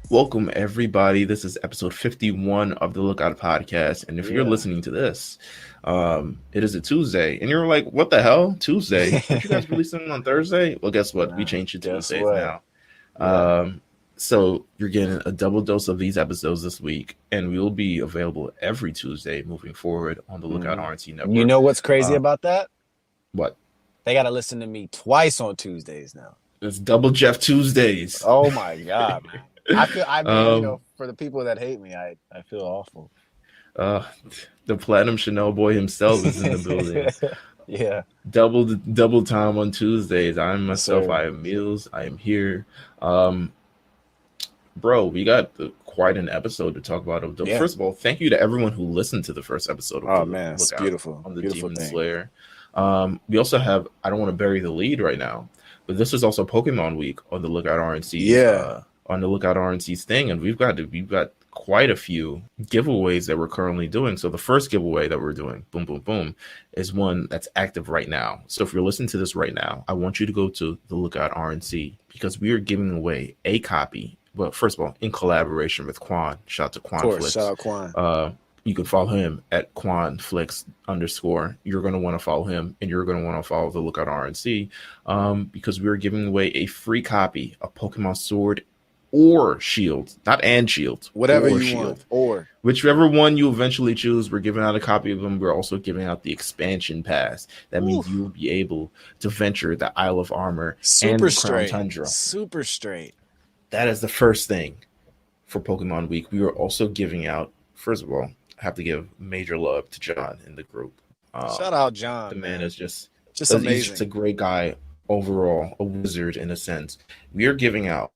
Welcome, everybody. This is episode 51 of the Lookout Podcast. And if you're listening to this, it is a Tuesday. And you're like, what the hell? Tuesday? Aren't you guys releasing on Thursday? Well, guess what? We changed it to Tuesdays now. So you're getting a double dose of these episodes this week. And we will be available every Tuesday moving forward on the Lookout RNC Network. You know what's crazy about that? What? They got to listen to me twice on Tuesdays now. It's Double Jeff Tuesdays. Oh, my God, man. For the people that hate me, I feel awful. The Platinum Chanel boy himself is in the building. Yeah. Double time on Tuesdays. I am Meelz. I am here. Bro, we got quite an episode to talk about. First of all, thank you to everyone who listened to the first episode of it's beautiful. On the beautiful Demon thing. Slayer. We also have, I don't want to bury the lead right now, but this is also Pokemon Week on the Lookout RNC. On the Lookout RNC's thing, and we've got quite a few giveaways that we're currently doing. So the first giveaway that we're doing, boom, boom, boom, is one that's active right now. So if you're listening to this right now, I want you to go to the Lookout RNC because we are giving away a copy. Well, first of all, in collaboration with Quan. Shout out to Quan Flicks. Shout out Quan. You can follow him at QuanFlix_. You're going to want to follow him, and you're going to want to follow the Lookout RNC because we're giving away a free copy of Pokemon Sword or Shield, not and Shield, whatever you Shield. want, or whichever one you eventually choose. We're giving out a copy of them. We're also giving out the expansion pass. That means you'll be able to venture the Isle of Armor and the Crown Tundra. Super straight. That is the first thing for Pokemon Week. We are also giving out. First of all, I have to give major love to John in the group. Shout out John. The man is just amazing. He's just a great guy overall, a wizard in a sense. We are giving out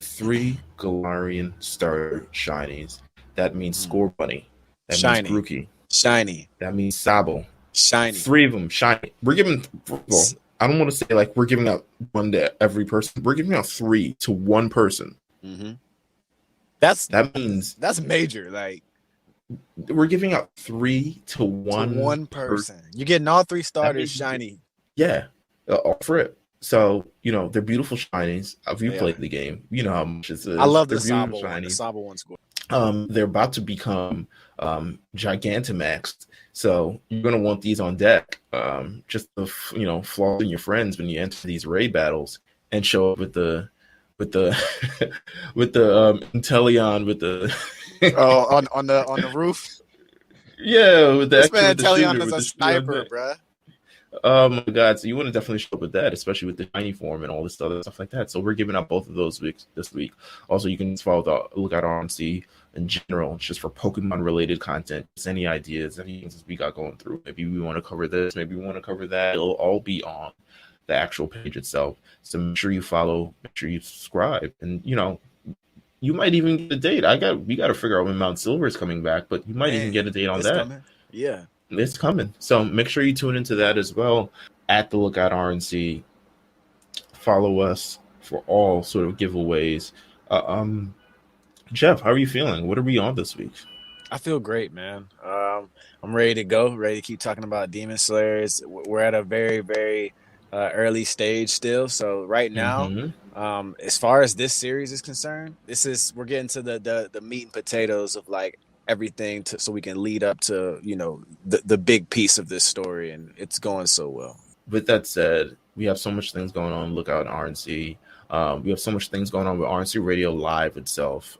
3 Galarian starter shinies. That means Score Bunny. That shiny. means Grookey. Shiny. That means Sabo. Shiny. 3 of them shiny. We're giving. Well, I don't want to say like we're giving out one to every person. We're giving out 3 to one person. Mm-hmm. That means that's major. Like we're giving out 3 to one person. You're getting all 3 starters shiny. Yeah, for it. So, they're beautiful shinies. If you played the game, you know how much it is. I love the Sabo one. The Sabo one's cool. They're about to become Gigantamaxed. So you're going to want these on deck just to, floss in your friends when you enter these raid battles and show up with the Inteleon with the on the roof. Yeah, with the this man Inteleon is a sniper, bruh. Oh my god! So you want to definitely show up with that, especially with the shiny form and all this other stuff like that. So we're giving out both of those this week. Also, you can just follow the Lookout RNC in general, just for Pokemon related content. Just any ideas, anything we got going through. Maybe we want to cover this. Maybe we want to cover that. It'll all be on the actual page itself. So make sure you follow. Make sure you subscribe, and you might even get a date. We got to figure out when Mount Silver is coming back, but you might even get a date on that. Coming. Yeah. It's coming. So make sure you tune into that as well at the Lookout RNC. Follow us for all sort of giveaways. Jeff, how are you feeling? What are we on this week? I feel great, man. I'm ready to go. Ready to keep talking about Demon Slayers. We're at a very, very early stage still. So right now, as far as this series is concerned, we're getting to the meat and potatoes of like everything so we can lead up to the big piece of this story, and it's going so well. With that said, we have so much things going on. Lookout RNC. We have so much things going on with RNC Radio Live itself.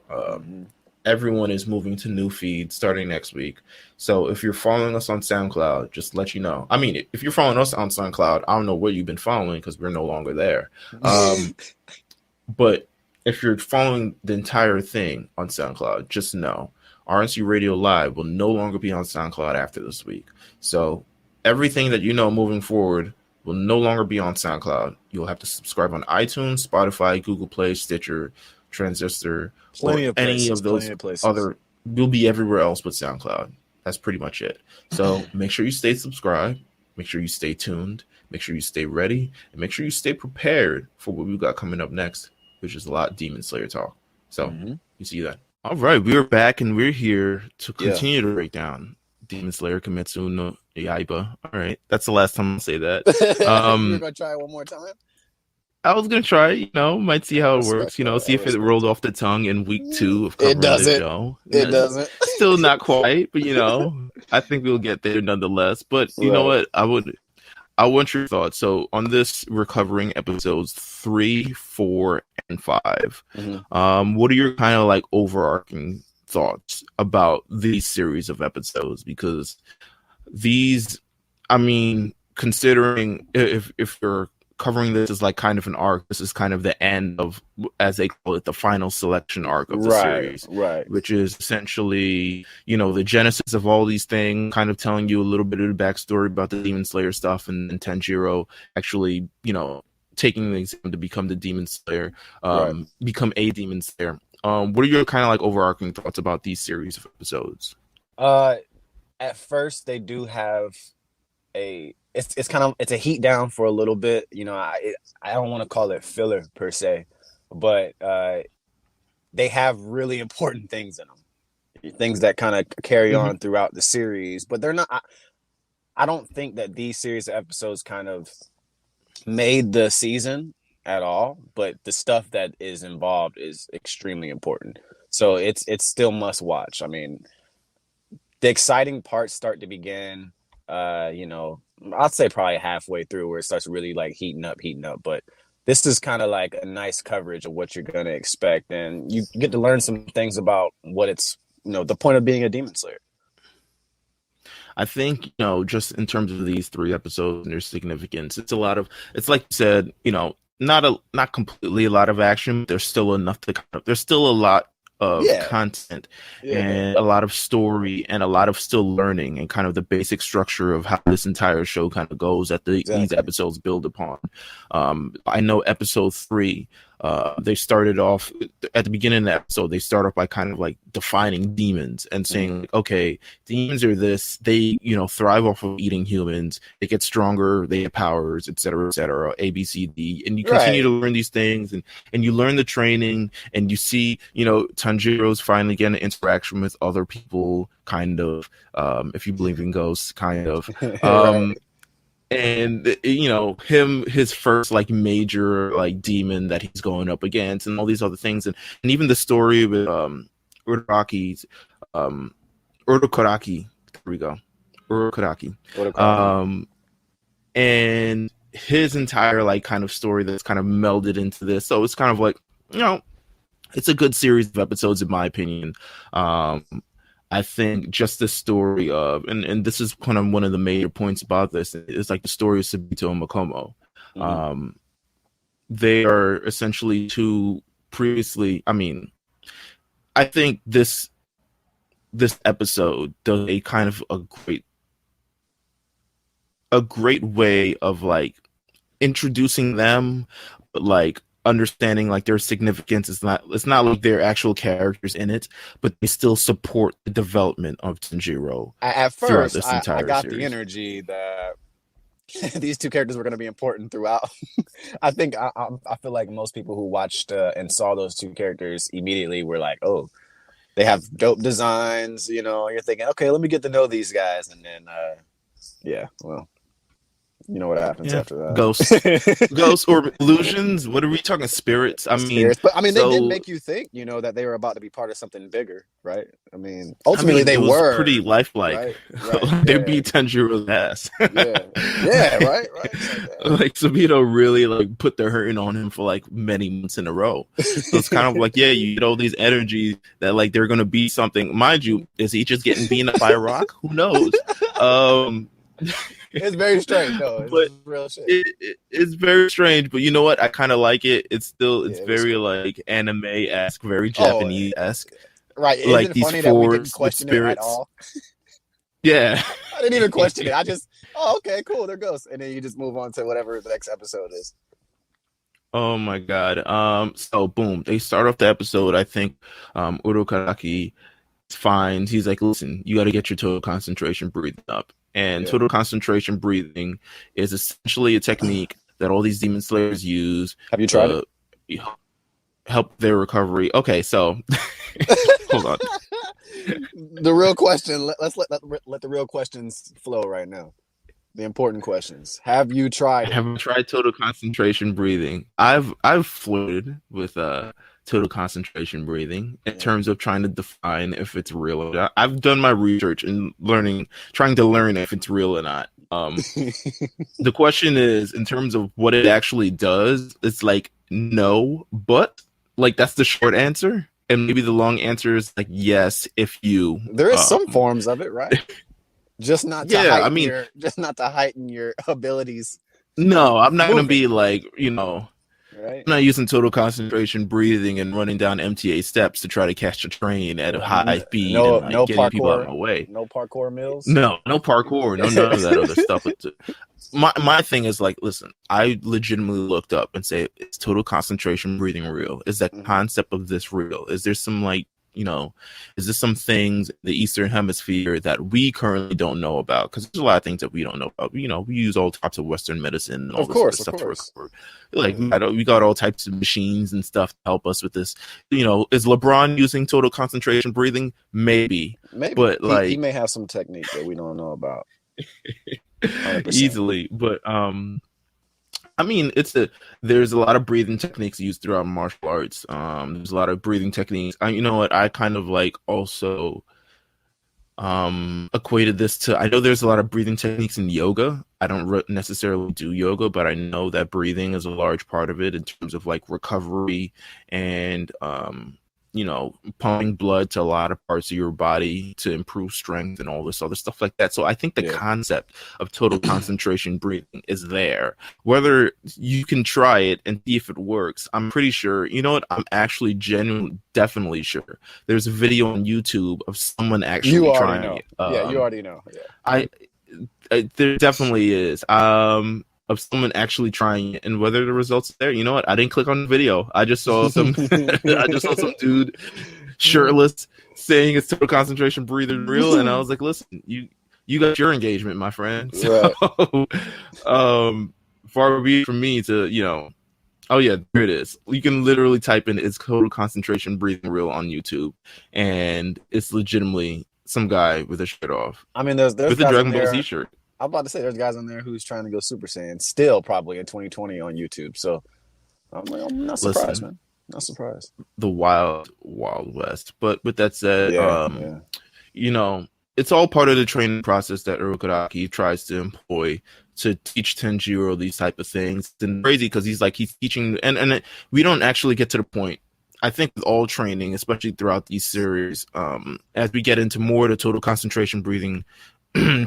Everyone is moving to new feeds starting next week. So if you're following us on SoundCloud, just let you know. I mean, if you're following us on SoundCloud, I don't know where you've been following because we're no longer there. But if you're following the entire thing on SoundCloud, just know RNC Radio Live will no longer be on SoundCloud after this week. So everything that moving forward will no longer be on SoundCloud. You'll have to subscribe on iTunes, Spotify, Google Play, Stitcher, Transistor, any of those other. We'll be everywhere else but SoundCloud. That's pretty much it. So make sure you stay subscribed. Make sure you stay tuned. Make sure you stay ready. And make sure you stay prepared for what we've got coming up next, which is a lot of Demon Slayer talk. So you see that. All right, we're back and we're here to continue to break down Demon Slayer Kimetsu no Yaiba. All right, that's the last time I'll say that. You're gonna try it one more time? I was gonna try it, might see how it works, respect that. see if it rolled off the tongue in week 2 of It covering the doesn't. show. It doesn't. Still not quite, but I think we'll get there nonetheless. But you know what? I want your thoughts. So on this, we're covering episodes 3, 4, and 5. What are your kind of like overarching thoughts about these series of episodes? Because these, I mean, considering if you're covering this as like kind of an arc, this is kind of the end of, as they call it, the final selection arc of the series, which is essentially the genesis of all these things, kind of telling you a little bit of the backstory about the Demon Slayer stuff, and Tanjiro actually taking the exam to become the Demon Slayer, become a Demon Slayer. What are your kind of like overarching thoughts about these series of episodes? At first they do have it's a heat down for a little bit. I don't want to call it filler per se, but they have really important things in them, things that kind of carry on throughout the series. But they're not. I don't think that these series of episodes kind of made the season at all. But the stuff that is involved is extremely important. So it's still must watch. I mean, the exciting parts start to begin. I'd say probably halfway through where it starts really like heating up. But this is kind of like a nice coverage of what you're going to expect. And you get to learn some things about what it's, the point of being a Demon Slayer. I think, just in terms of these 3 episodes and their significance, it's like you said, not completely a lot of action, but there's still enough there's still a lot of content and a lot of story and a lot of still learning and kind of the basic structure of how this entire show kind of goes that these episodes build upon. I know episode 3, they started off at the beginning of the episode. They start off by kind of like defining demons and saying, okay, demons are this. They, thrive off of eating humans. They get stronger. They get powers, etc., A, B, C, D. And you continue to learn these things, and you learn the training, and you see, Tanjiro's finally getting an interaction with other people, kind of. If you believe in ghosts, kind of. And his first like major like demon that he's going up against, and all these other things, and even the story with Urokodaki. There we go, Urokodaki. And his entire like kind of story that's kind of melded into this. So it's kind of like it's a good series of episodes in my opinion. I think just the story of, and this is kind of one of the major points about this, is like the story of Sabito and Makomo. They are essentially two previously, I think this episode does a kind of a great way of like introducing them, but like understanding like their significance. It's not like they're actual characters in it, but they still support the development of Tanjiro. At first, I got series. The energy that these two characters were going to be important throughout. I feel like most people who watched and saw those two characters immediately were like, oh, they have dope designs, you're thinking, okay, let me get to know these guys. And then, well, you know what happens after that. Ghosts or illusions. What are we talking? Spirits? Spirits. But they did make you think, that they were about to be part of something bigger, right? Ultimately they were pretty lifelike. Right. They beat Tanjiro's ass. Right. Like Sabito really like put their hurting on him for like many months in a row. So it's kind of like, you get all these energies that like they're gonna be something. Mind you, is he just getting beaten up by a rock? Who knows? It's very strange, though. It's real shit. It's very strange, but you know what? I kind of like it. It's very like anime-esque, very Japanese-esque. Right. Isn't like it these funny that we didn't question it at all? Yeah. I didn't even question it. I just, okay, cool, they're ghosts. And then you just move on to whatever the next episode is. Oh my god. So boom, they start off the episode. I think Urokodaki finds, he's like, listen, you got to get your total concentration breathing up. And total concentration breathing is essentially a technique that all these demon slayers use. Have you tried it? Help their recovery. Okay, so hold on. The real question. Let's let the real questions flow right now. The important questions. Have you tried it? Have I tried total concentration breathing? I've flirted with total concentration breathing in terms of trying to define if it's real or not. I've done my research and trying to learn if it's real or not. The question is, in terms of what it actually does, it's like no, but like that's the short answer, and maybe the long answer is like yes if you. There is some forms of it, right? Just not to heighten your abilities. No, I'm not gonna be like, right? I'm not using total concentration breathing and running down MTA steps to try to catch a train at a high speed and like getting people out of my way. No parkour, Meelz. No parkour, none of that other stuff. My thing is like, listen, I legitimately looked up and say, is total concentration breathing real? Is that concept of this real? Is there some like, is there some things in the Eastern Hemisphere that we currently don't know about? Because there's a lot of things that we don't know about. We use all types of Western medicine and all this stuff to recover. Like we got all types of machines and stuff to help us with this. Is LeBron using total concentration breathing? Maybe. But like he may have some technique that we don't know about. 100%. Easily, but I mean, there's a lot of breathing techniques used throughout martial arts. There's a lot of breathing techniques. You know what? I kind of like also equated this to. I know there's a lot of breathing techniques in yoga. I don't necessarily do yoga, but I know that breathing is a large part of it in terms of like recovery and pumping blood to a lot of parts of your body to improve strength and all this other stuff like that. So I think the concept of total concentration breathing is there. Whether you can try it and see if it works, I'm pretty sure. You know what? I'm actually definitely sure. There's a video on YouTube of someone actually trying it. You already know. Yeah. There definitely is. Of someone actually trying it, and whether the results are there. You know what? I didn't click on the video. I just saw some dude shirtless saying it's total concentration breathing real, and I was like, listen, you got your engagement, my friend. So far be it from me to, oh yeah, there it is. You can literally type in "it's total concentration breathing real" on YouTube, and it's legitimately some guy with a shirt off. I mean, there's with a Dragon Ball Z shirt. I'm about to say there's guys on there who's trying to go Super Saiyan still probably in 2020 on YouTube. So I'm not surprised, man. Not surprised. The wild west. But with that said, it's all part of the training process that Urokodaki tries to employ to teach Tanjiro these type of things. And crazy because he's teaching, and we don't actually get to the point. I think with all training, especially throughout these series, as we get into more of the total concentration breathing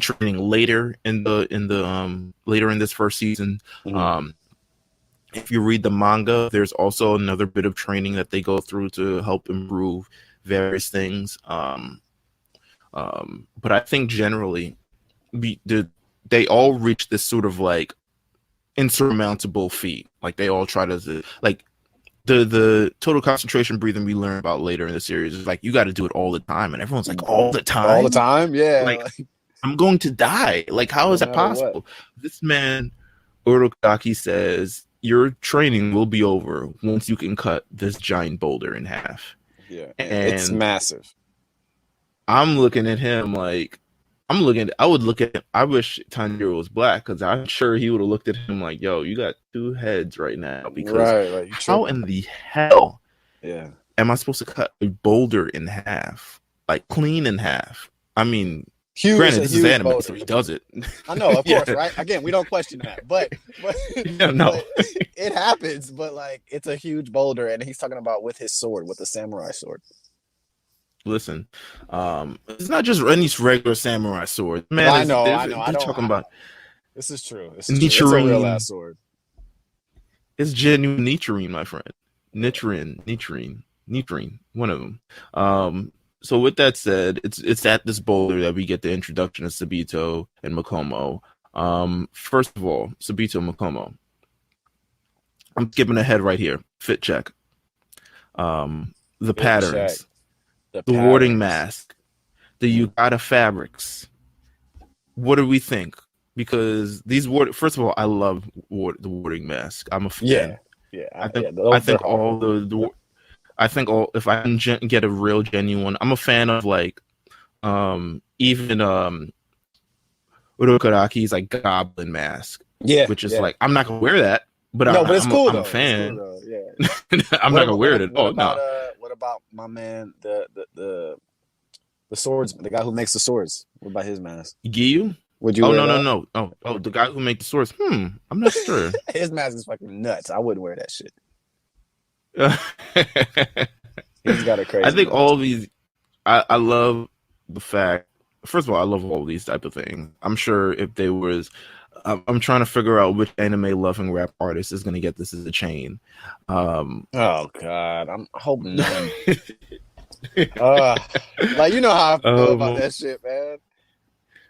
training later in this first season. If you read the manga, there's also another bit of training that they go through to help improve various things. But I think generally they all reach this sort of like insurmountable feat. Like they all try to like the total concentration breathing we learn about later in the series is like you got to do it all the time, and everyone's like all the time, yeah. Like I'm going to die. Like, how is that possible? This man, Urokodaki, says your training will be over once you can cut this giant boulder in half. Yeah, and it's massive. I'm looking at him like, I wish Tanjiro was black because I'm sure he would have looked at him like, yo, you got two heads right now. Because how in the hell am I supposed to cut a boulder in half? Like, clean in half? I mean... Granted, this is anime, so he does it. I know, of course, right? Again, we don't question that, but but it happens. But like, it's a huge boulder, and he's talking about with his sword, with the samurai sword. Listen, it's not just any regular samurai sword, man. I know. They're talking about. This is true. It's a real ass sword. It's genuine nitrine, my friend. Nitrine. One of them. So with that said, it's at this boulder that we get the introduction of Sabito and Makomo. First of all, Sabito Makomo. I'm skipping ahead right here. Fit check. The patterns. The warding mask. The yukata fabrics. What do we think? Because these first of all, I love the warding mask. I'm a fan. Yeah. I think all the I think if I can get a real genuine, I'm a fan of like even Urokaraki's like goblin mask. Yeah, which is yeah. like I'm not gonna wear that, but No, but it's cool I'm though. a fan. It's cool, though. Yeah. I'm not gonna wear it at all. What about my man, the swords, the guy who makes the swords? What about his mask? Giyu? Would you Oh wear no. that? Oh, the guy who makes the swords. I'm not sure. His mask is fucking nuts. I wouldn't wear that shit. He's got a crazy I think mask. all of these I love the fact, first of all, I love all of these type of things. I'm sure if there was I'm trying to figure out which anime loving rap artist is going to get this as a chain. Oh God, I'm hoping none. Like, you know how I feel about that shit, man.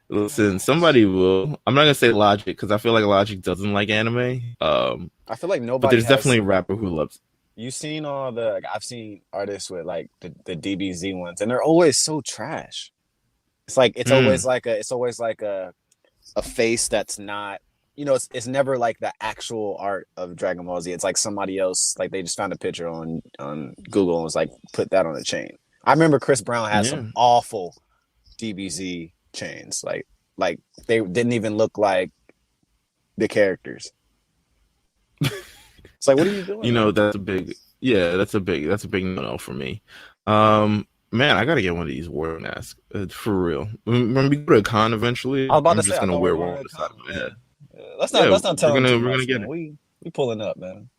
Listen, somebody will. I'm not gonna say Logic because I feel like Logic doesn't like anime. I feel like nobody. But there's definitely a rapper who loves. You've seen all the. Like, I've seen artists with like the DBZ ones, and they're always so trash. It's like it's always like a face that's not. You know, it's never like the actual art of Dragon Ball Z. It's like somebody else. Like they just found a picture on Google and was like, put that on a chain. I remember Chris Brown had some awful DBZ chains. Like they didn't even look like the characters. It's like, what are you doing? You know, that's a big no for me. Man, I gotta get one of these war masks for real. When we go to a con eventually, I'm just gonna wear one on the side of my head. Let's not tell them we're gonna get it. We pulling up, man.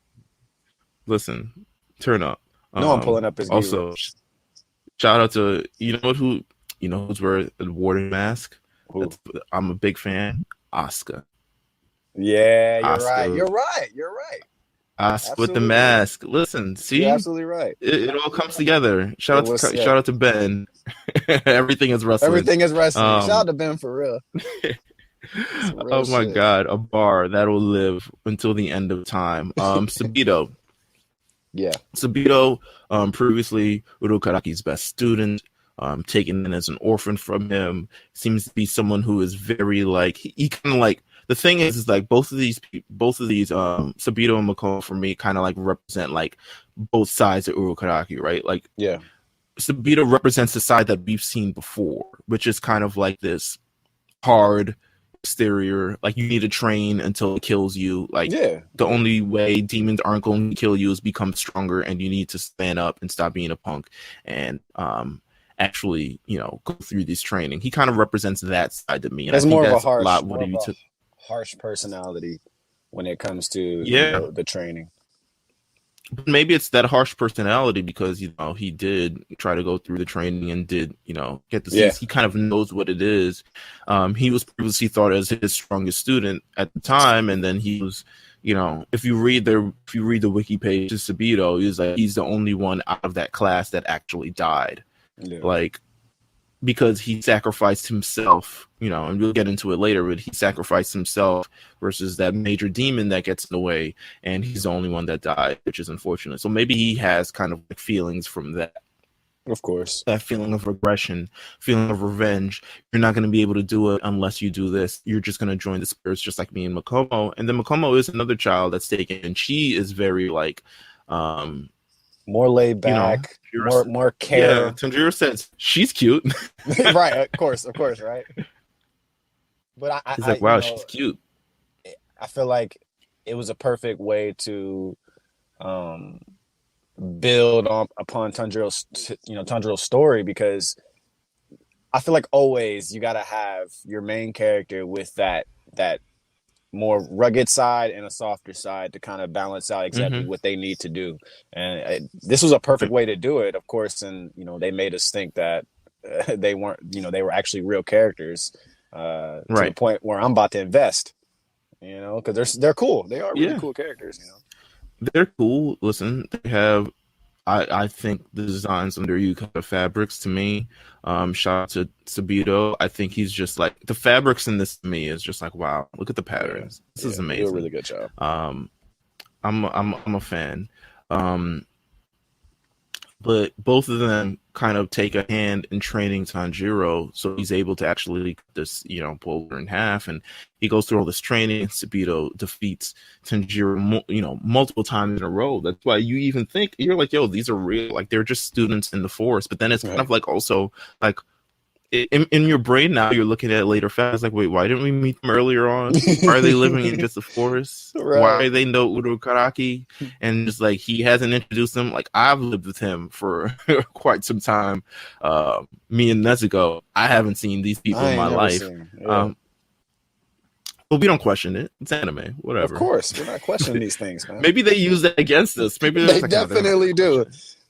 Listen, turn up. No, I'm pulling up his also. Shout out to who's wearing a warden mask. I'm a big fan. Asuka. Yeah, you're right. Asuka with the mask. Listen, see, you're absolutely right. It all comes together. Shout out to Ben. Everything is wrestling. Shout out to Ben for real. Oh my God, a bar that will live until the end of time. Sabito. Yeah. Sabito, previously Urokaraki's best student, taken in as an orphan from him, seems to be someone who is very like he kind of like the thing is like both of these Sabito and Makomo for me kind of like represent like both sides of Urokaraki, right? Like Sabito represents the side that we've seen before, which is kind of like this hard exterior, like you need to train until it kills you. Like the only way demons aren't going to kill you is become stronger, and you need to stand up and stop being a punk and actually, go through this training. He kind of represents that side to me. And that's more of a harsh personality when it comes to the training. But maybe it's that harsh personality because he did try to go through the training and did get the seats. He kind of knows what it is. He was previously thought as his strongest student at the time, and then he was, if you read the wiki page to Sabito, he's the only one out of that class that actually died, like because he sacrificed himself. And we'll get into it later, but he sacrificed himself versus that major demon that gets in the way, and he's the only one that died, which is unfortunate. So maybe he has kind of like feelings from that. Of course. That feeling of regression, feeling of revenge. You're not going to be able to do it unless you do this. You're just going to join the spirits just like me and Makomo. And then Makomo is another child that's taken, and she is very like more laid back, more care. Yeah, Tanjiro says she's cute. Right, of course, right? But he's like, wow, she's cute. I feel like it was a perfect way to build upon Tanjiro's story, because I feel like always you got to have your main character with that more rugged side and a softer side to kind of balance out exactly what they need to do. And this was a perfect way to do it, of course. And they made us think that they weren't, they were actually real characters. To the point where I'm about to invest, because they're cool. They are really cool characters. They're cool. Listen, they have. I think the designs under Yukata Fabrics to me. Shout out to Sabito. I think he's just like the fabrics in this to me is just like, wow, look at the patterns. This is amazing. Did a really good job. I'm a fan. But both of them kind of take a hand in training Tanjiro, so he's able to actually this, pull her in half, and he goes through all this training. Sabito defeats Tanjiro, multiple times in a row. That's why you even think you're like, yo, these are real, like they're just students in the force. But then it's kind of like also like in your brain now, you're looking at it later fast, like, wait, why didn't we meet them earlier on? Why are they living in just the forest? Right. Why they know Urukaraki? And just like he hasn't introduced them. Like I've lived with him for quite some time. Me and Nezuko, I haven't seen these people in my life. But we don't question it. It's anime, whatever. Of course, we're not questioning these things, man. Maybe they use that against us. Maybe they definitely do.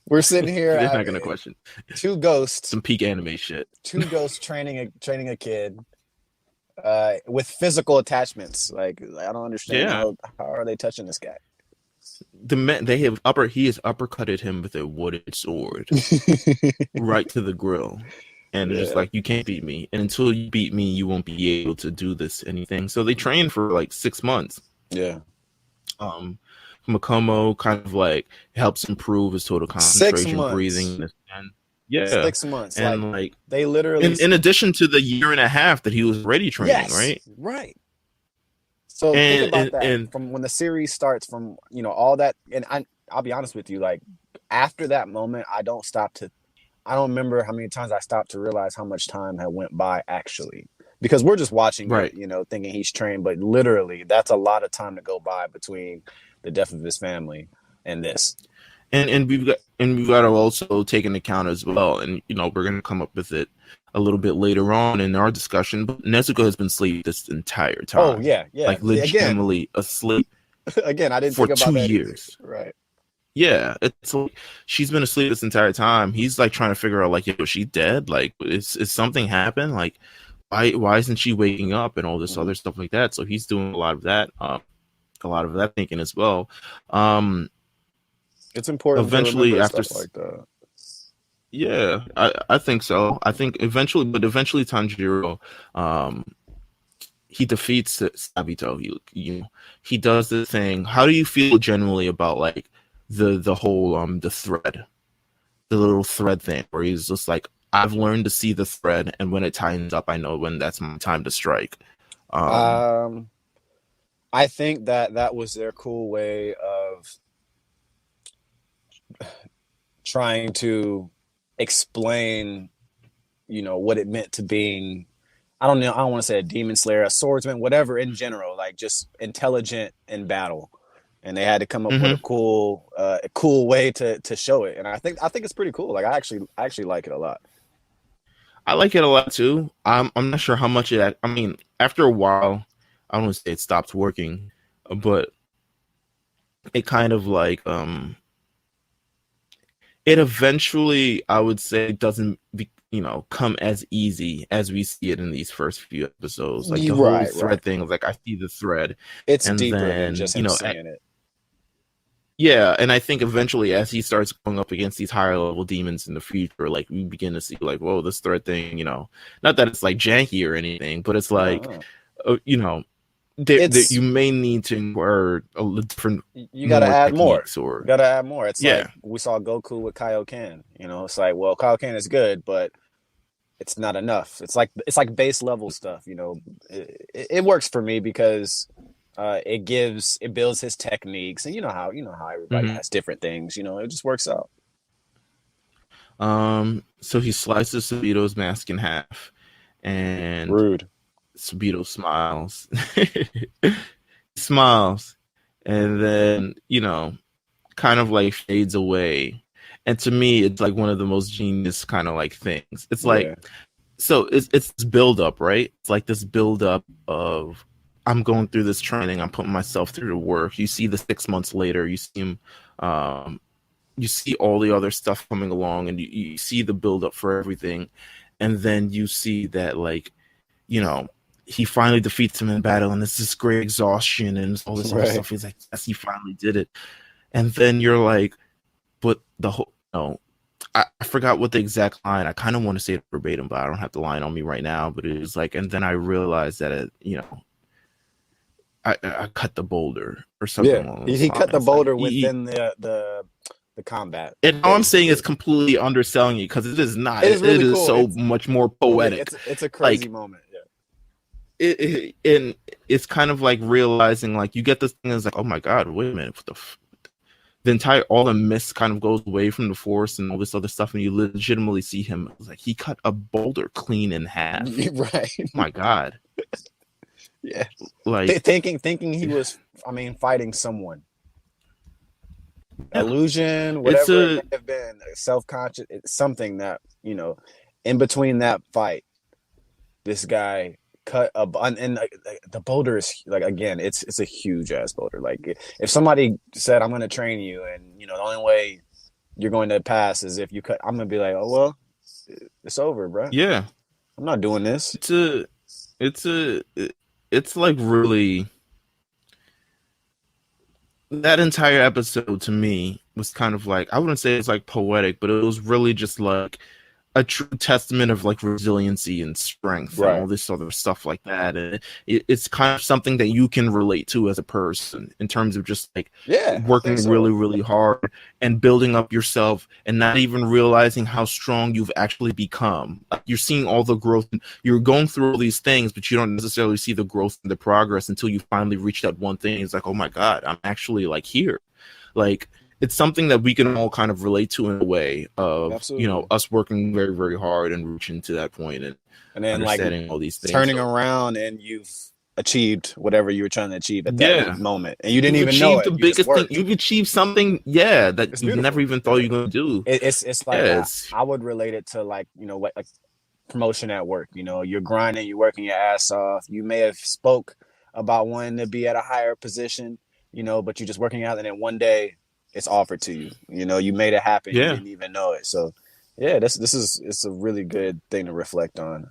We're sitting here. They're not gonna question. Two ghosts. Some peak anime shit. Two ghosts training a kid with physical attachments. Like I don't understand how are they touching this guy? He has uppercutted him with a wooden sword right to the grill. And it's just like, you can't beat me. And until you beat me, you won't be able to do this anything. So they train for like 6 months. Yeah. Makomo kind of like helps improve his total concentration, breathing. And 6 months. And like they literally in addition to the year and a half that he was already training, right? Right. So think about that. From when the series starts, from all that, and I'll be honest with you, like after that moment, I don't remember how many times I stopped to realize how much time had went by actually, because we're just watching it, thinking he's trained, but literally that's a lot of time to go by between the death of his family and this. And we've got to also take into account as well, and we're gonna come up with it a little bit later on in our discussion. But Nezuko has been asleep this entire time. Oh yeah, like legitimately asleep. Again, I didn't for think about 2 that years. Either. Right. Yeah, it's like she's been asleep this entire time. He's like trying to figure out, like, is she dead? Like, is something happened? Like, why isn't she waking up and all this other stuff like that? So he's doing a lot of that thinking as well. It's important. Eventually, after stuff like that. Yeah, I think so. I think eventually Tanjiro, he defeats Sabito. He does the thing. How do you feel generally about like the whole the thread, the little thread thing, where he's just like, I've learned to see the thread, and when it tightens up, I know when that's my time to strike. I think that was their cool way of trying to explain, what it meant to being, I don't want to say a demon slayer, a swordsman, whatever, in general, like just intelligent in battle. And they had to come up with a cool way to show it. And I think it's pretty cool. Like I actually like it a lot. I like it a lot too. I'm not sure how much I mean, after a while, I don't want to say it stopped working, but it kind of like it eventually, I would say, doesn't come as easy as we see it in these first few episodes. Like the whole thread thing, like I see the thread. It's deeper than just him saying it. Yeah, and I think eventually, as he starts going up against these higher level demons in the future, like we begin to see, like, whoa, this thread thing, not that it's like janky or anything, but it's like, you may need to inquire a different. You got to add more. You got to add more. It's like we saw Goku with Kaioken. It's like, well, Kaioken is good, but it's not enough. It's like base level stuff. It works for me because it builds his techniques, and how everybody has different things. It just works out. So he slices Sabito's mask in half, and rude. Sabito smiles. Smiles, and then kind of like fades away. And to me, it's like one of the most genius kind of like things. It's like, so it's this build up, right? It's like this build up of, I'm going through this training, I'm putting myself through the work. You see the 6 months later, you see him, you see all the other stuff coming along, and you see the build up for everything. And then you see that, like, he finally defeats him in battle, and it's this great exhaustion and all this other stuff. He's like, yes, he finally did it. And then you're like, but the whole, I forgot what the exact line. I kind of want to say it verbatim, but I don't have the line on me right now. But it was like, and then I realized that I cut the boulder or something. Yeah, he cut the boulder within the combat. And all I'm saying is completely underselling it, because it is not. It is cool. So much more poetic. It's a crazy moment. And it's kind of like realizing, like, you get this thing, it's like, oh my god, wait a minute, all the mist kind of goes away from the forest and all this other stuff, and you legitimately see him like he cut a boulder clean in half. Right. My God. Yeah. Like thinking he was, fighting someone. Illusion, whatever it may have been, self-conscious, it's something that, in between that fight, this guy cut and the boulder is like, again, it's a huge ass boulder. Like if somebody said, I'm going to train you, and the only way you're going to pass is if you cut, I'm going to be like, oh, well, it's over, bro. Yeah. I'm not doing this. It's like really, that entire episode to me was kind of like, I wouldn't say it's like poetic, but it was really just like a true testament of like resiliency and strength, right, and all this other stuff like that. And it's kind of something that you can relate to as a person in terms of just like working really, really hard and building up yourself and not even realizing how strong you've actually become. Like, you're seeing all the growth, you're going through all these things, but you don't necessarily see the growth and the progress until you finally reach that one thing. It's like, oh my God, I'm actually like here. Like, it's something that we can all kind of relate to in a way of, absolutely, us working very, very hard and reaching to that point and then understanding all these things. Turning around and you've achieved whatever you were trying to achieve at that moment. And you didn't even know it. The biggest thing. You've achieved something, that you never even thought you were going to do. It's like, I would relate it to like, like promotion at work. You're grinding, you're working your ass off. You may have spoke about wanting to be at a higher position, but you're just working out, and then one day it's offered to you. You made it happen. You didn't even know it. So, it's a really good thing to reflect on.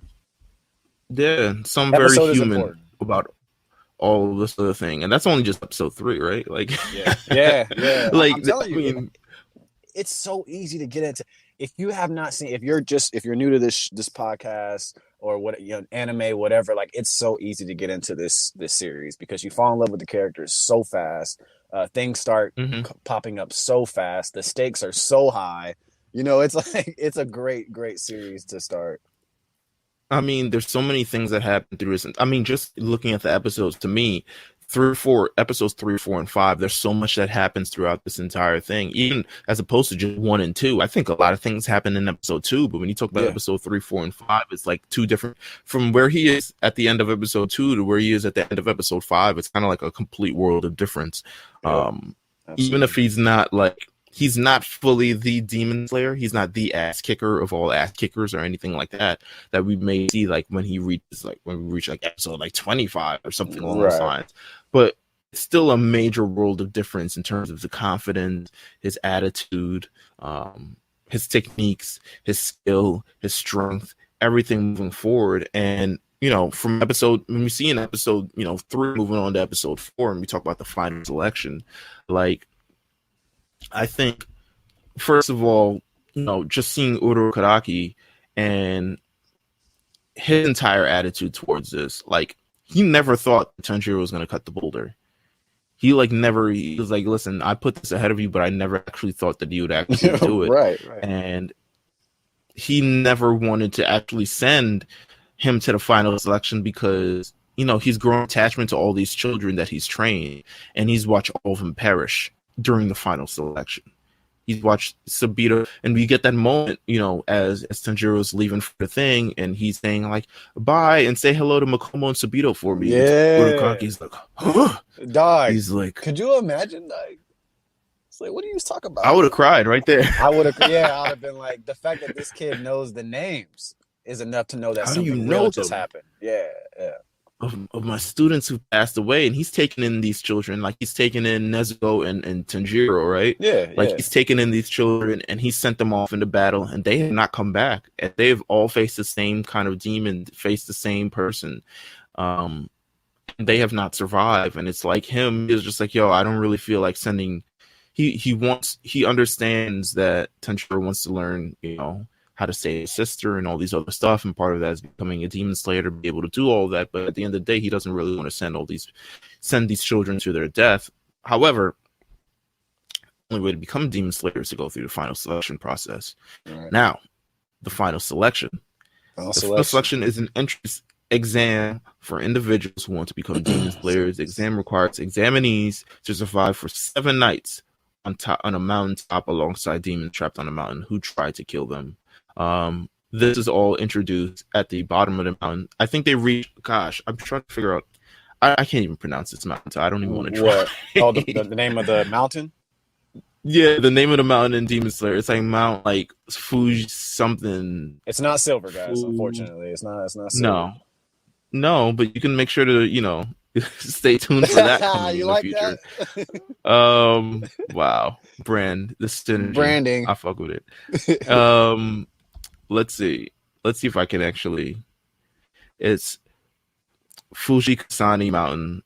Yeah, some very human about all of this other thing, and that's only just episode 3, right? Like, yeah. Like, I'm telling you, it's so easy to get into. If you have not seen, if you're new to this podcast or what, anime, whatever, like, it's so easy to get into this series because you fall in love with the characters so fast. Things start popping up so fast. The stakes are so high. It's like, it's a great series to start. There's so many things that happen through this. Just looking at the episodes, to me, episodes 3, 4, and 5, there's so much that happens throughout this entire thing, even as opposed to just 1 and 2. I think a lot of things happen in episode 2, but when you talk about episode 3, 4, and 5, it's like 2 different, from where he is at the end of episode 2 to where he is at the end of episode 5. It's kind of like a complete world of difference. Even if he's not fully the demon slayer, he's not the ass kicker of all ass kickers or anything like that we may see like when we reach like episode like 25 or something along those lines. But it's still a major world of difference in terms of the confidence, his attitude, his techniques, his skill, his strength, everything moving forward. And from when we see in episode 3 moving on to episode 4, and we talk about the final selection, like, I think, first of all, just seeing Uro Karaki and his entire attitude towards this, like, he never thought Tanjiro was going to cut the boulder. He was like, listen, I put this ahead of you, but I never actually thought that you would actually do it. Right. And he never wanted to actually send him to the final selection because, he's grown attachment to all these children that he's trained, and he's watched all of them perish during the final selection. He's watched Sabito, and we get that moment, as Tanjiro's leaving for the thing, and he's saying like, bye, and say hello to Makomo and Sabito for me. Yeah. Urakaki's like, huh? Dog. He's like, could you imagine? Like, it's like, what are you talking about? I would have cried right there. I would have been like, the fact that this kid knows the names is enough to know that something real just happened. Yeah. Of my students who passed away, and he's taken in these children, like he's taken in Nezuko and Tanjiro, right? He's taken in these children and he sent them off into battle, and they have not come back, and they've all faced the same kind of demon, faced the same person. They have not survived, and it's like him is just like, yo, I don't really feel like sending. He understands that Tanjiro wants to learn, how to save his sister and all these other stuff, and part of that is becoming a demon slayer to be able to do all that. But at the end of the day, he doesn't really want to send these children to their death. However, the only way to become a demon slayer is to go through the final selection process. Right. Now, the final selection. Final selection is an entrance exam for individuals who want to become demon slayers. The exam requires examinees to survive for 7 nights on a mountaintop alongside demons trapped on a mountain who try to kill them. This is all introduced at the bottom of the mountain. I think they reach. Gosh, I'm trying to figure out. I can't even pronounce this mountain, so I don't even want to try. Oh, the name of the mountain? Yeah, the name of the mountain in Demon Slayer. It's like Mount like Fuji something. It's not silver, guys. Unfortunately, it's not silver. No, but you can make sure to stay tuned for that coming in the future. Wow, branding. I fuck with it. Let's see if I can actually. It's Fuji Kasani Mountain,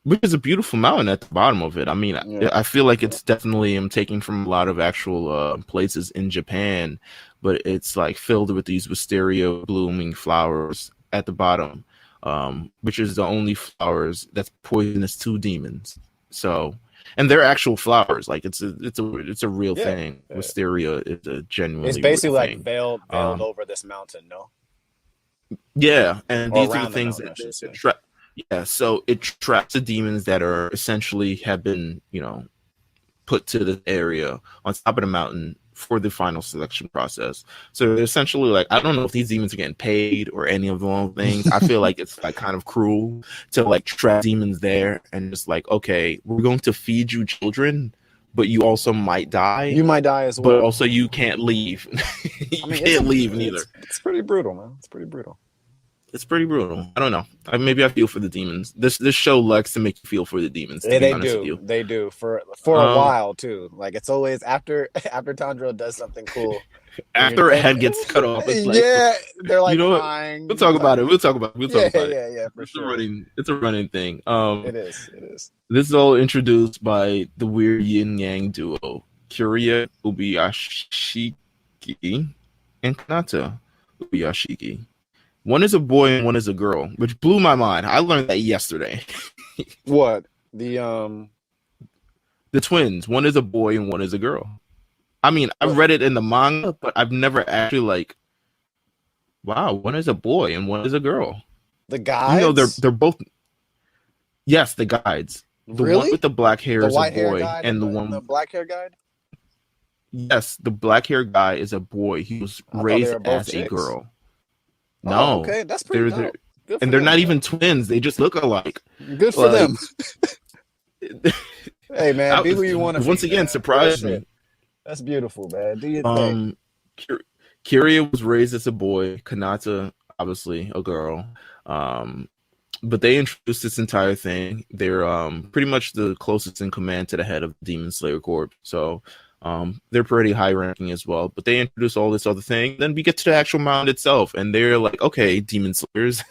which is a beautiful mountain at the bottom of it. I mean, I feel like it's definitely taken from a lot of actual places in Japan, but it's like filled with these wisteria blooming flowers at the bottom, which is the only flowers that's poisonous to demons. So, and they're actual flowers. Like it's a real thing. Wisteria is a genuinely. It's basically real like thing. veiled over this mountain. No. Yeah, and these are the things that trap. Yeah, so it traps the demons that are essentially have been, put to the area on top of the mountain for the final selection process. So essentially, like, I don't know if these demons are getting paid or any of those things. I feel like it's like kind of cruel to like trap demons there and just like, okay, we're going to feed you children, but you also might die. You might die as well. But also you can't leave. Can't leave neither. It's pretty brutal, man. It's pretty brutal. It's pretty brutal. I don't know. Maybe I feel for the demons. This show likes to make you feel for the demons. Yeah, they do for a while too. Like it's always after Tanjiro does something cool. After a head gets cut off, it's like, they're like crying. We'll talk about it. Yeah, for sure. It's a running thing. It is. This is all introduced by the weird yin yang duo, Kiria Ubuyashiki and Kanata Ubuyashiki. One is a boy and one is a girl, which blew my mind. I learned that yesterday. What? The twins. One is a boy and one is a girl. I mean, I read it in the manga, but I've never actually wow, one is a boy and one is a girl. The guides? They're both. Yes, the guides. The one with the black hair is a boy, and the black hair guide. Yes, the black hair guy is a boy. He was raised as a girl. No, okay, that's pretty dope. And they're not even twins; they just look alike. Good for them. Hey man, be who you want to be. Once again, surprised me. That's beautiful, man. Do your thing. Kiria was raised as a boy. Kanata, obviously, a girl. But they introduced this entire thing. They're pretty much the closest in command to the head of the Demon Slayer Corps. So. They're pretty high ranking as well, but they introduce all this other thing. Then we get to the actual mound itself, and they're like, "Okay, Demon Slayers,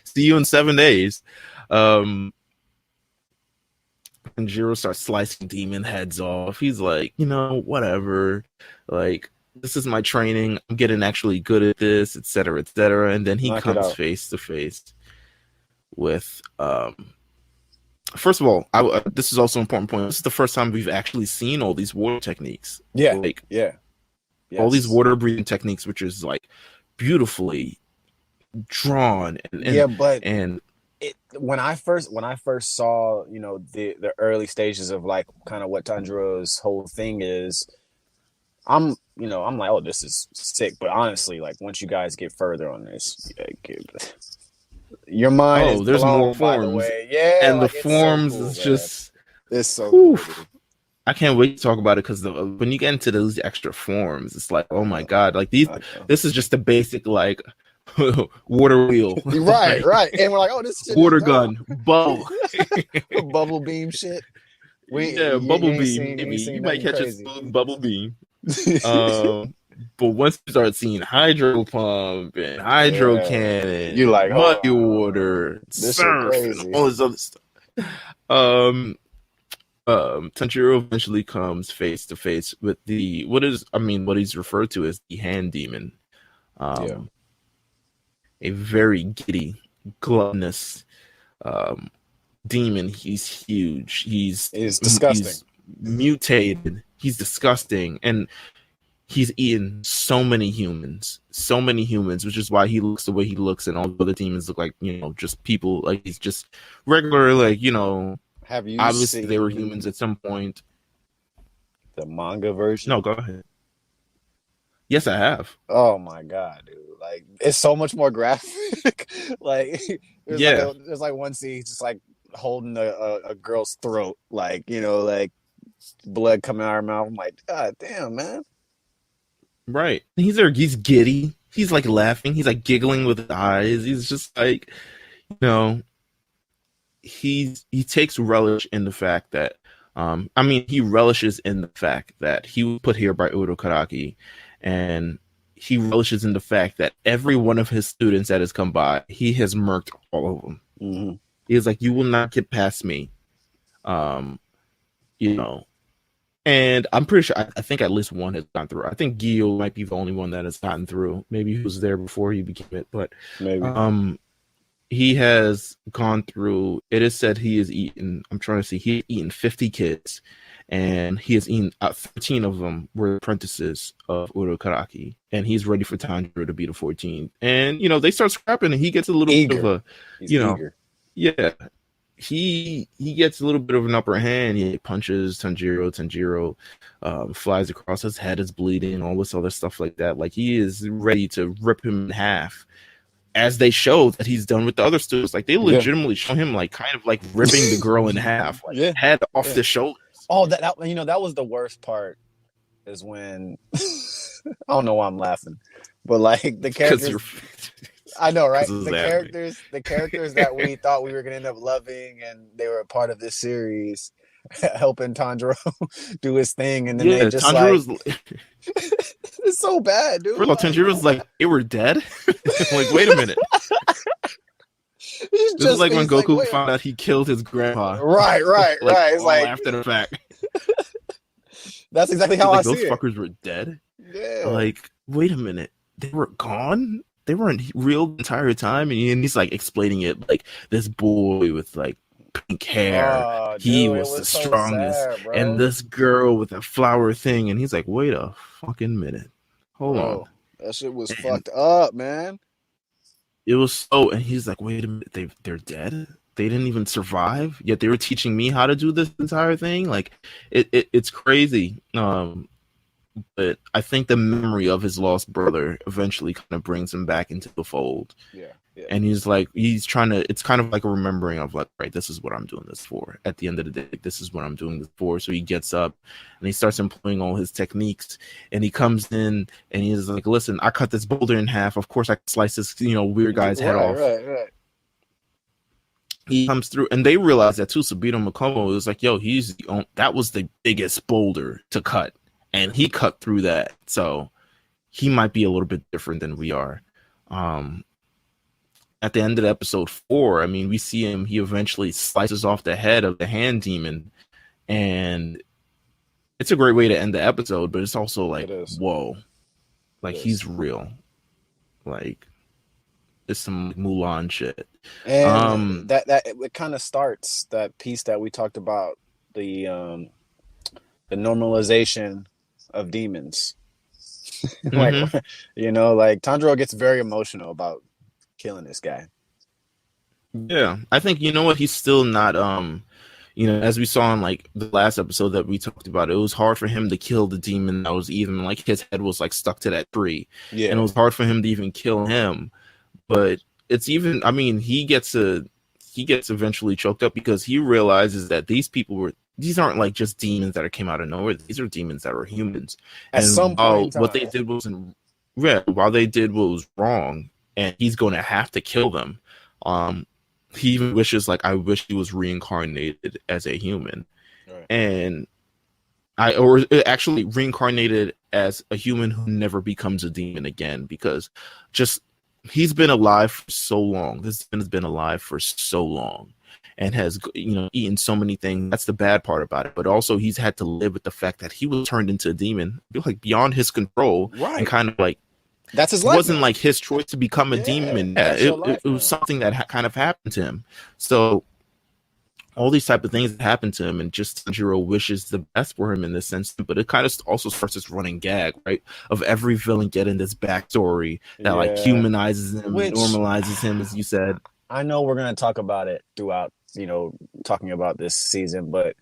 see you in 7 days." And Jiro starts slicing demon heads off. He's like, whatever. Like, this is my training. I'm getting actually good at this, etc., etc. And then he comes face to face with First of all, this is also an important point. This is the first time we've actually seen all these water techniques. Yeah, all these water breathing techniques, which is like beautifully drawn. When I first saw, the early stages of like kind of what Tanjiro's whole thing is, I'm like, oh, this is sick. But honestly, like once you guys get further on this, your mind is there's blown, more forms. by the way. Yeah, and the forms so cool, is just it's so cool. I can't wait to talk about it because when you get into those extra forms, it's like, oh my god, like this is just the basic like water wheel, right? And we're like, oh, this shit water gun, bubble, bubble beam shit. Bubble beam. You might catch a bubble beam. But once you start seeing hydro pump and hydro cannon, you like muddy water, surf, and all this other stuff. Tanjiro eventually comes face to face with what he's referred to as the hand demon. A very giddy, gluttonous demon. He's huge. He's disgusting. He's mutated. He's disgusting, and he's eaten so many humans, which is why he looks the way he looks, and all the other demons look like, just people. Like, he's just regular, like, Have you obviously they were humans at some point. The manga version? No, go ahead. Yes, I have. Oh my god, dude! Like it's so much more graphic. Like Yeah, there's like one scene just like holding a girl's throat, like like blood coming out of her mouth. I'm like, God damn, man. right. He's there. He's giddy. He's like laughing. He's like giggling with his eyes. He's just like, you know, he takes relish in the fact that, I mean, he relishes in the fact that he was put here by Udo Karaki, and he relishes in the fact that every one of his students that has come by, he has murked all of them. Mm-hmm. He's like, you will not get past me. You know, and I'm pretty sure, I think at least one has gone through. I think Gio might be the only one that has gotten through. Maybe he was there before he became it, but maybe. He has gone through. It is said he has eaten. I'm trying to see. He has eaten 50 kids, and he has eaten 13 of them were apprentices of Udo Karaki, and he's ready for Tanjiro to be the 14th. And they start scrapping, and he gets a little bit of a, He's eager. Yeah, he gets a little bit of an upper hand. He punches Tanjiro. Tanjiro flies across, his head is bleeding, all this other stuff like that. Like he is ready to rip him in half. As they show that he's done with the other students, like they legitimately show him like kind of like ripping the girl in half, like head off the shoulders. Oh, that that was the worst part. Is when I don't know why I'm laughing, but like the characters, I know, right? The characters that we thought we were gonna end up loving, and they were a part of this series, helping Tanjiro do his thing, and then they just Tanjiro's it's so bad, dude. First of all, Tanjiro's like, they were dead. Like, wait a minute. This is like when Goku found out he killed his grandpa. Right. It's like after the fact. That's exactly how I see it. Those fuckers were dead. Yeah. Like, wait a minute. They were gone? They weren't real the entire time? And he's like explaining it like this boy with like pink hair. He was the strongest. So sad, and this girl with a flower thing. And he's like, wait a fucking minute. Hold on. That shit was fucked up, man. It was so, and he's like, wait a minute, they're dead? They didn't even survive? Yet they were teaching me how to do this entire thing? Like, it's crazy. But I think the memory of his lost brother eventually kind of brings him back into the fold. Yeah. And he's trying to, it's kind of like a remembering of like, right, this is what I'm doing this for. At the end of the day, this is what I'm doing this for. So he gets up and he starts employing all his techniques, and he comes in and he's like, listen, I cut this boulder in half. Of course I can slice this, weird guy's head off. Right. He comes through, and they realize that too. Sabito Makomo was like, yo, that was the biggest boulder to cut, and he cut through that. So he might be a little bit different than we are. At the end of episode 4, I mean, we see him, he eventually slices off the head of the hand demon, and it's a great way to end the episode, but it's also like, whoa, like he's real. Like, it's some Mulan shit. And that it kind of starts that piece that we talked about, the normalization of demons. Like, like Tanjiro gets very emotional about killing this guy. Yeah, I think what, he's still not as we saw in like the last episode that we talked about, it was hard for him to kill the demon that was even like his head was like stuck to that tree. Yeah, and it was hard for him to even kill him. But it's even, I mean, he gets eventually choked up because he realizes that these aren't like just demons that came out of nowhere. These are demons that are humans. At some point, what they did wasn't while they did what was wrong, and he's going to have to kill them. He even wishes, like, I wish he was reincarnated as a human, right. And or actually reincarnated as a human who never becomes a demon again, because he's been alive for so long. This demon has been alive for so long, and has eaten so many things. That's the bad part about it. But also, he's had to live with the fact that he was turned into a demon, like beyond his control, right. And kind of like. That's his life. It wasn't like his choice to become a demon. Yeah, it was something that kind of happened to him. So all these type of things that happened to him, and just Tanjiro wishes the best for him in this sense. But it kind of also starts this running gag, right, of every villain getting this backstory that like humanizes him, normalizes him, as you said. I know we're gonna talk about it throughout, talking about this season, but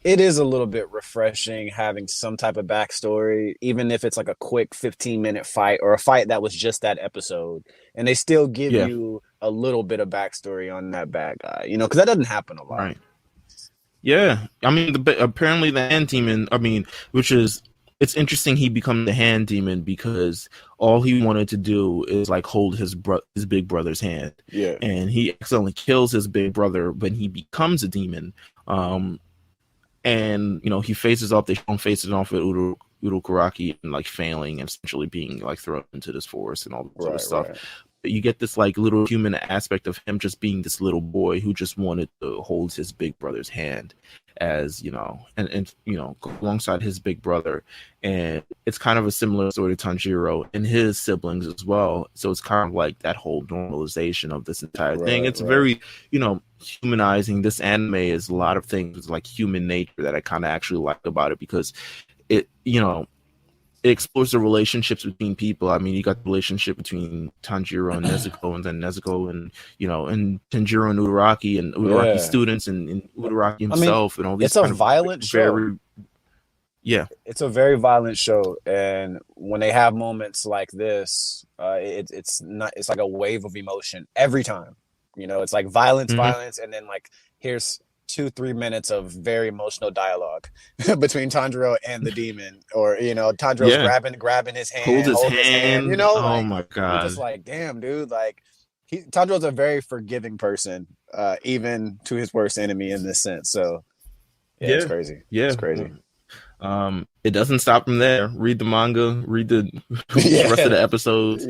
it is a little bit refreshing having some type of backstory, even if it's like a quick 15-minute fight or a fight that was just that episode, and they still give Yeah, you a little bit of backstory on that bad guy, you know, because that doesn't happen a lot. right. Yeah, I mean, apparently the hand demon. I mean, which is it's interesting. He becomes the hand demon because all he wanted to do is like hold his big brother's hand. Yeah, and he accidentally kills his big brother when he becomes a demon. And you know he faces off. They show him facing off with Urukuraki and like failing and essentially being like thrown into this forest and all this other stuff. Right. You get this like little human aspect of him just being this little boy who just wanted to hold his big brother's hand, as you know, and you know, alongside his big brother. And it's kind of a similar story to Tanjiro and his siblings as well. So it's kind of like that whole normalization of this entire thing. It's very, you know, humanizing. This anime is a lot of things like human nature that I kind of actually like about it, because it, you know, it explores the relationships between people. I mean, you got the relationship between Tanjiro and Nezuko, and then Nezuko and, you know, and Tanjiro and Uraraki, and Uraraki students, and Uraraki himself, and all these. It's a violent show. Yeah, it's a very violent show, and when they have moments like this, it's like a wave of emotion every time. You know, it's like violence, and then like here's 2-3 minutes of very emotional dialogue between Tanjiro and the demon, or you know, Tanjiro's grabbing his hand, holds his hand, you know, oh my god, you're just like, damn, dude, like Tanjiro's a very forgiving person, even to his worst enemy in this sense. So it's crazy. It's crazy. It doesn't stop from there. Read the manga, read the rest of the episodes.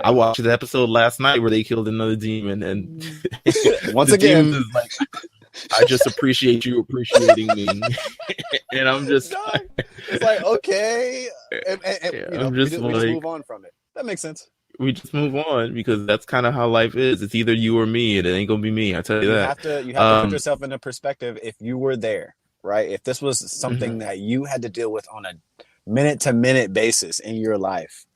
I watched the episode last night where they killed another demon, and once again, is like, I just appreciate you appreciating me. And I'm just it's like, okay, and you know, we just move on from it. That makes sense. We just move on, because that's kind of how life is. It's either you or me, and it ain't gonna be me. I tell you that. You have to put yourself in a perspective. If you were there, right? If this was something that you had to deal with on a minute-to-minute basis in your life,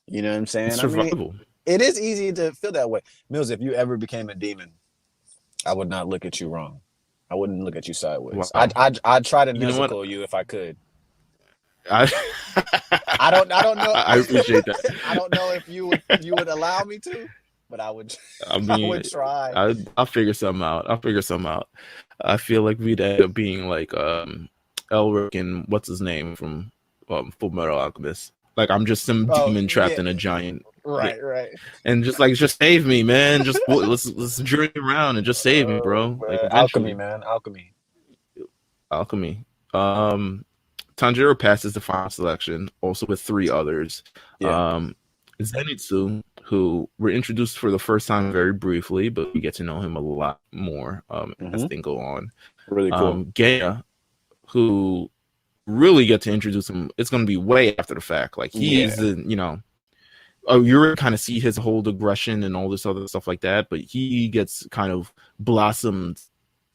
you know what I'm saying? It's survival. I mean, it is easy to feel that way. Meelz, if you ever became a demon, I would not look at you wrong. I wouldn't look at you sideways. Wow. I'd try to Nezuko you if I could. I don't know. I appreciate that. I don't know if you would allow me to, but I would. I would try. I'll figure something out. I feel like we'd end up being like Elric and what's his name from Full Metal Alchemist. Like I'm just some demon trapped in a giant. Right. And just save me, man. Just let's journey around and just save me, bro. Like, alchemy, man. Alchemy. Tanjiro passes the final selection, also with 3 others. Zenitsu, who we're introduced for the first time very briefly, but we get to know him a lot more as things go on. Really cool. Gaia, who really get to introduce him. It's going to be way after the fact. Like he's you know. Oh, you're kind of see his whole aggression and all this other stuff like that, but he gets kind of blossomed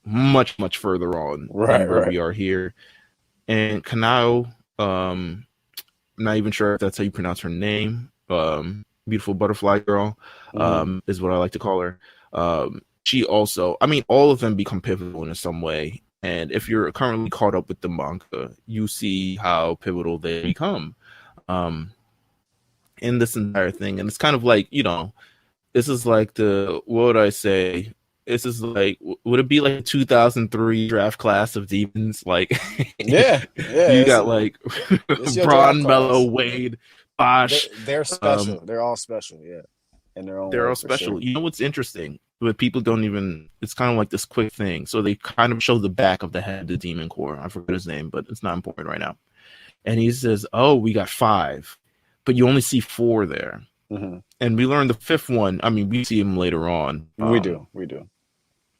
much further on than where we are here. And Kanao, I'm not even sure if that's how you pronounce her name. Beautiful butterfly girl, is what I like to call her. She also, I mean, all of them become pivotal in some way. And if you're currently caught up with the manga, you see how pivotal they become. In this entire thing, and it's kind of like, you know, this is like what would I say? This is like, would it be like a 2003 draft class of demons? Like, you got like Braun, Mello, Wade, Bosch. They're special. They're all special, in their own. They're all special. Sure. You know what's interesting? But people don't even. It's kind of like this quick thing. So they kind of show the back of the head of the Demon Core. I forget his name, but it's not important right now. And he says, "Oh, we got 5." But you only see 4 there. And we learn the 5th one. I mean, we see him later on. We do.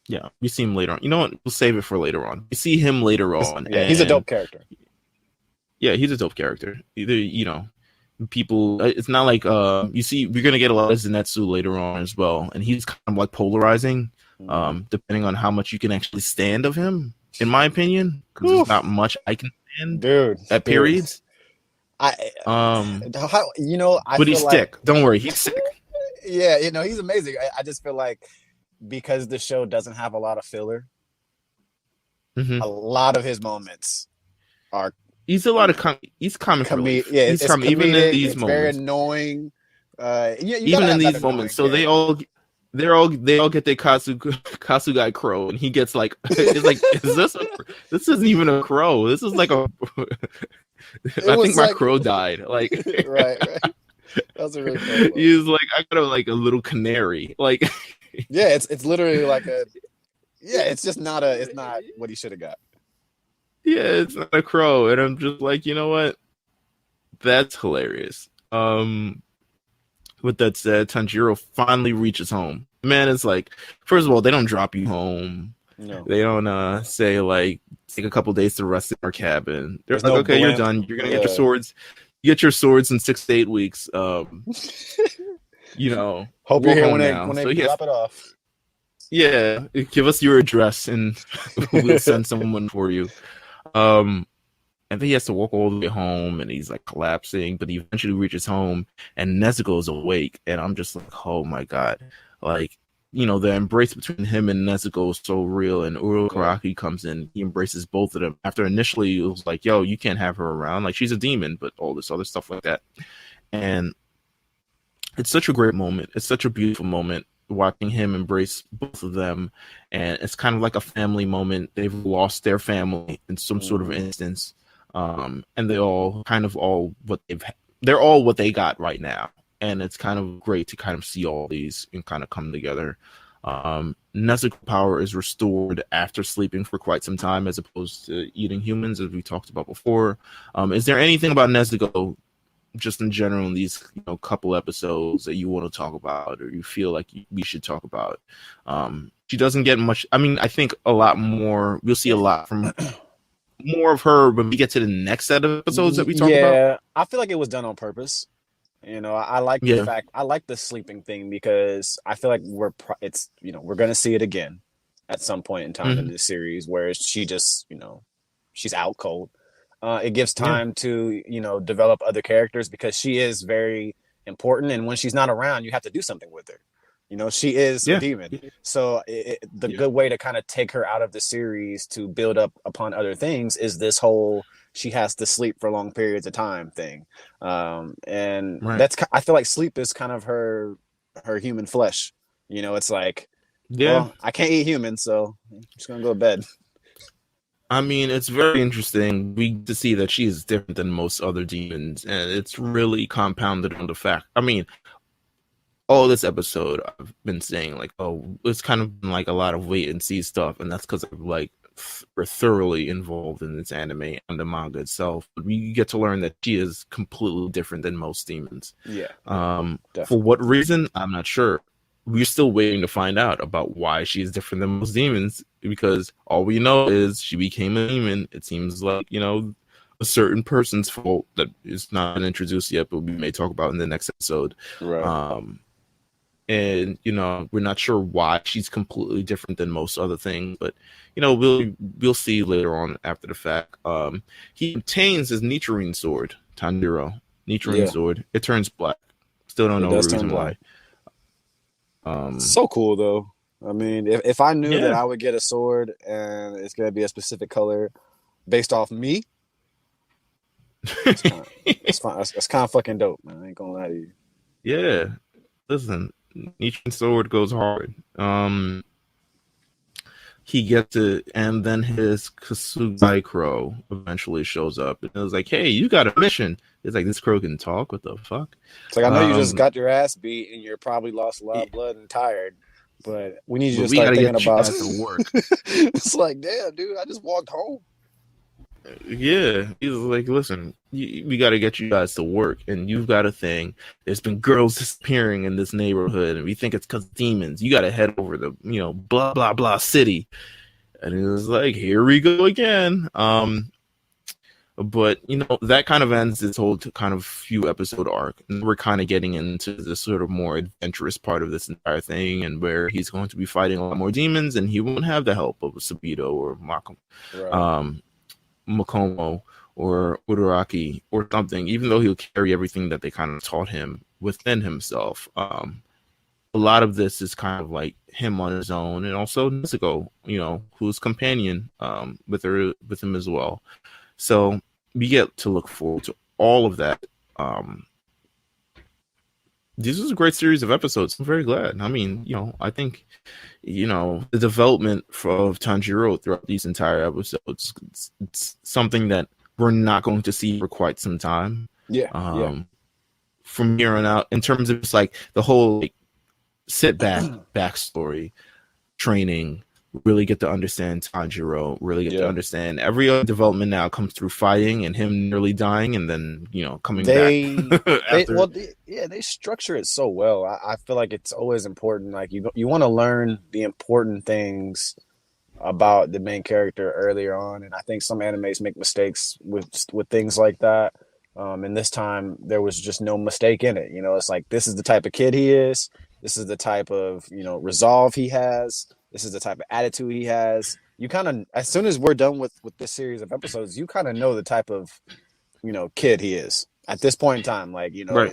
Yeah, we see him later on. You know what? We'll save it for later on. We see him later on. Yeah, he's a dope character. Yeah, he's a dope character. Either, you know, people, it's not like, you see, we're going to get a lot of Zenitsu later on as well. And he's kind of like polarizing, depending on how much you can actually stand of him, in my opinion. Because there's not much I can stand at periods. You know, but he's sick. Don't worry, he's sick. Yeah, you know, he's amazing. I just feel like because the show doesn't have a lot of filler, Mm-hmm. A lot of his moments are He's a lot of he's comic relief. Yeah, He's it's even in comedic. these It's very moments. annoying. You gotta Even in have that these moments, annoying so character. they all get their Kasugai crow, and he gets like, it's like, this isn't even a crow. This is like a It I think was my like crow died. Like right. That was a really funny moment. he's like, I got like a little canary. Like Yeah, it's literally like a yeah. It's just not a. It's not what he should have got. yeah, it's not a crow, and I'm just like, you know what? That's hilarious. With that said, Tanjiro finally reaches home. The man is like, first of all, they don't drop you home. No, They don't say like take a couple days to rest in our cabin. They're there's like, no okay, you're blimp. done. You're gonna get your Yeah. swords. You get your swords in 6 to 8 weeks. Hope you're We're here home when now. they So yes, drop it off. yeah, give us your address and we'll send someone for you. Um, and then he has to walk all the way home, and he's like collapsing, but he eventually reaches home, and Nezuko is awake, and I'm just like, oh my god, like, the embrace between him and Nezuko is so real, and Urokaraki comes in, he embraces both of them. After initially it was like, yo, you can't have her around, like she's a demon, but all this other stuff like that, and it's such a great moment. It's such a beautiful moment watching him embrace both of them, and it's kind of like a family moment. They've lost their family in some sort of instance, and they all kind of they're all what they got right now, and it's kind of great to kind of see all these and kind of come together. Nezuko power is restored after sleeping for quite some time, as opposed to eating humans, as we talked about before. Is there anything about Nezuko, just in general, in these couple episodes, that you want to talk about, or you feel like we should talk about? She doesn't get much. I mean, I think a lot more. We'll see a lot from more of her when we get to the next set of episodes that we talk about. Yeah, I feel like it was done on purpose. I like the fact, I like the sleeping thing, because I feel like we're gonna see it again at some point in time in this series, where she just she's out cold. It gives time to develop other characters, because she is very important, and when she's not around, you have to do something with her. She is a demon, so the good way to kind of take her out of the series to build up upon other things is this whole she has to sleep for long periods of time thing, and that's, I feel like sleep is kind of her human flesh. It's like, well, I can't eat humans, so I'm just gonna go to bed. I mean, it's very interesting to see that she is different than most other demons, and it's really compounded on the fact. I mean, all this episode I've been saying like, oh, it's kind of been like a lot of wait and see stuff, and that's because we're thoroughly involved in this anime and the manga itself. But we get to learn that she is completely different than most demons. Yeah. For what reason, I'm not sure. We're still waiting to find out about why she is different than most demons, because all we know is she became a demon. It seems like, a certain person's fault that is not been introduced yet, but we may talk about in the next episode. Right. And we're not sure why she's completely different than most other things, but we'll see later on after the fact. He obtains his Nichirin sword, Tanjiro. Nichirin sword. It turns black. Still don't know the reason why. So cool though. I mean, if I knew that I would get a sword and it's gonna be a specific color based off me, it's kind of fucking dope, man. I ain't gonna lie to you. Yeah, listen, Nichirin sword goes hard. He gets it, and then his Kasugai crow eventually shows up, and it was like, "Hey, you got a mission." It's like, this crow can talk. What the fuck? It's like, I know you just got your ass beat, and you're probably lost a lot of blood and tired, but we need you to start thinking about work. It's like, damn, dude, I just walked home. Yeah, he's like, listen, we got to get you guys to work, and you've got a thing. There's been girls disappearing in this neighborhood, and we think it's because demons. You got to head over to blah blah blah city. And it was like, here we go again. But that kind of ends this whole kind of few episode arc, and we're kind of getting into the sort of more adventurous part of this entire thing, and where he's going to be fighting a lot more demons, and he won't have the help of Sabito or Makomo or Uraraki or something, even though he'll carry everything that they kind of taught him within himself. a lot of this is kind of like him on his own, and also Nezuko, who's companion with him as well. So we get to look forward to all of that. This was a great series of episodes. I'm very glad. I mean, I think, the development of Tanjiro throughout these entire episodes, it's something that we're not going to see for quite some time. Yeah. From here on out, in terms of just like the whole sit back backstory, training, really get to understand Tanjiro, really get to understand every other development now comes through fighting and him nearly dying and then coming back. They structure it so well. I feel like it's always important. Like you want to learn the important things about the main character earlier on, and I think some animes make mistakes with things like that. And this time there was just no mistake in it. It's like, this is the type of kid he is. This is the type of resolve he has. This is the type of attitude he has. You kind of, as soon as we're done with this series of episodes, you kind of know the type of, kid he is at this point in time. Like, right.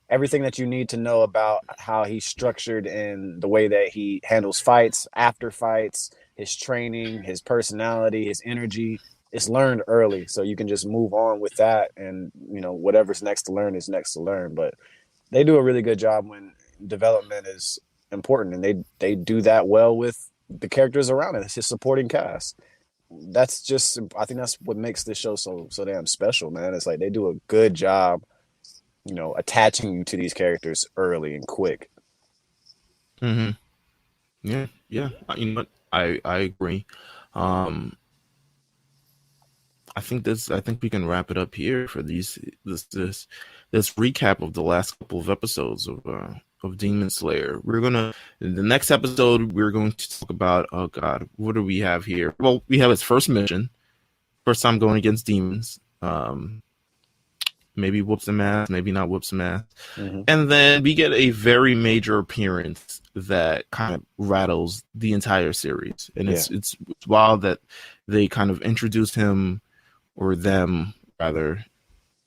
Everything that you need to know about how he's structured in the way that he handles fights, after fights, his training, his personality, his energy, it's learned early. So you can just move on with that. And, whatever's next to learn is next to learn. But they do a really good job when development is important, and they do that well with the characters around it. It's his supporting cast. I think that's what makes this show so damn special, man. It's like they do a good job, attaching you to these characters early and quick. Mm-hmm. Yeah. You know what? I agree. I think we can wrap it up here for this recap of the last couple of episodes of Demon Slayer. In the next episode, we're going to talk about, oh god, what do we have here? Well, we have his first mission, first time going against demons. Maybe whoops some ass, maybe not whoops some ass. Mm-hmm. And then we get a very major appearance that kind of rattles the entire series. And it's wild that they kind of introduced him, or them rather.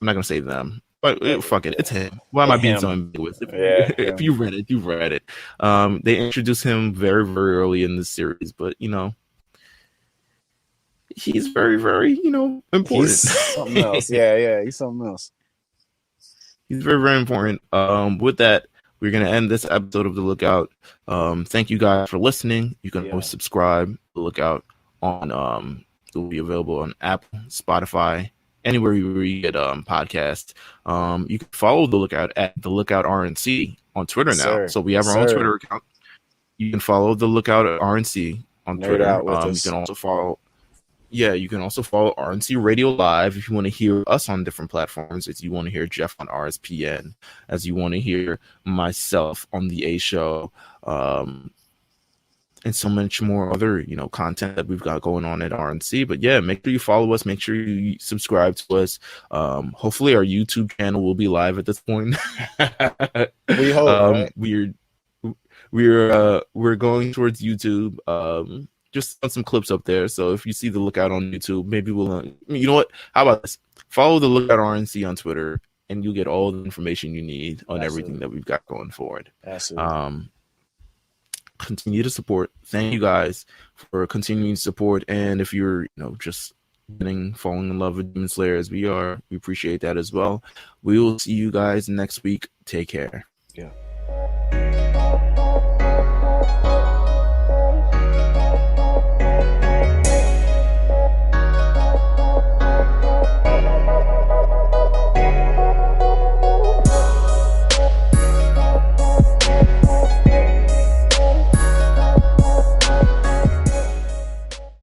I'm not gonna say them, but fuck it, it's him. Why am I being so ambiguous? If you read it, you've read it. They introduced him very, very early in the series, but he's very, very important. He's something else. He's something else. He's very, very important. With that, we're gonna end this episode of The Lookout. Thank you guys for listening. You can always subscribe. The Lookout on it will be available on Apple, Spotify, anywhere you get podcasts. You can follow The Lookout at The Lookout RNC on Twitter now. So we have our own Twitter account. You can follow The Lookout at RNC on Twitter. You can also follow. Yeah, you can also follow RNC Radio Live if you want to hear us on different platforms. If you want to hear Jeff on RSPN, as you want to hear myself on the A Show, and so much more other, content that we've got going on at RNC. But yeah, make sure you follow us. Make sure you subscribe to us. Hopefully our YouTube channel will be live at this point. We hope. Right? We're going towards YouTube. Just on some clips up there. So if you see The Lookout on YouTube, maybe we'll, you know what? How about this? Follow The Lookout RNC on Twitter, and you'll get all the information you need on everything that we've got going forward. Absolutely. Continue to support. Thank you guys for continuing to support. And if you're, just falling in love with Demon Slayer as we are, we appreciate that as well. We will see you guys next week. Take care. Yeah.